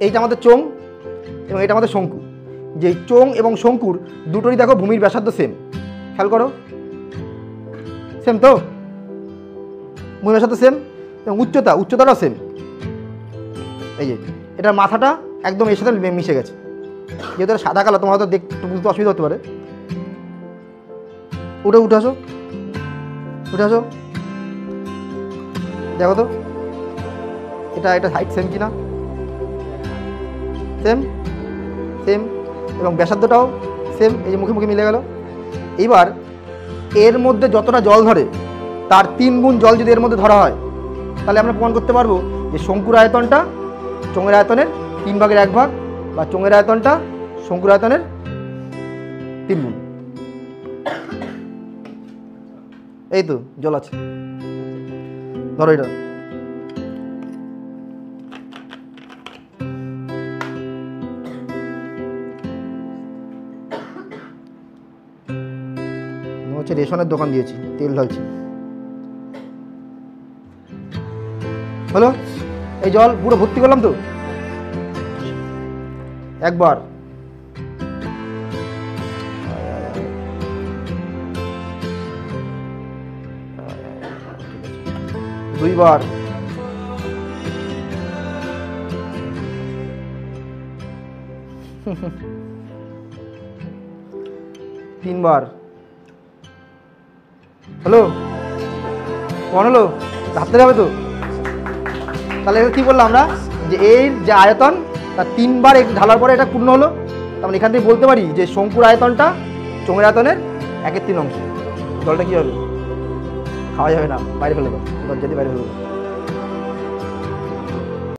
এইটা আমাদের চোঙ এবং এটা আমাদের শঙ্কু। যে চোঙ এবং শঙ্কুর দুটোরই দেখো ভূমির ব্যাসার্ধ সেম, খেয়াল করো, সেম তো, ভূমির ব্যাসার্ধ সেম এবং উচ্চতাটাও সেম। এই যে এটার মাথাটা একদম এর সাথে মিশে গেছে, যেহেতু এটা সাদা কালো তোমার হয়তো দেখতে বুঝতে অসুবিধা হতে পারে। উঠে আসো, দেখো তো এটা হাইট সেম কিনা, সেম এবং ব্যাসার্ধটাও সেম। এই যে মুখে মুখে মিলে গেল। এইবার এর মধ্যে যতটা জল ধরে তার 3 গুণ জল যদি এর মধ্যে ধরা হয়, তাহলে আমরা প্রমাণ করতে পারবো যে শঙ্কুর আয়তনটা চোঙের আয়তনের 3 ভাগের 1 ভাগ, বা চোঙের আয়তনটা শঙ্কুর আয়তনের 3 গুণ। এই তো জল আছে, ধরো এটা হচ্ছে রেশনের দোকান দিয়েছি, তেল ঢালছি। হলো, এই জল পুরো ভর্তি করলাম তো একবার, দুইবার, তিনবার। হলো, কখন হলো? ভাবতে যাবে তো। তাহলে কি বললাম আমরা, যে এর যে আয়তন তার 3 বার ঢালার পরে এটা পূর্ণ হলো। তার মানে এখান থেকে বলতে পারি যে শঙ্কুর আয়তনটা চোঙের আয়তনের 1/3 অংশ। জলটা কি হবে? খাওয়া যাবে না, বাইরে ফেলে দাও, দরজা দিয়ে বাইরে ফেলে দাও।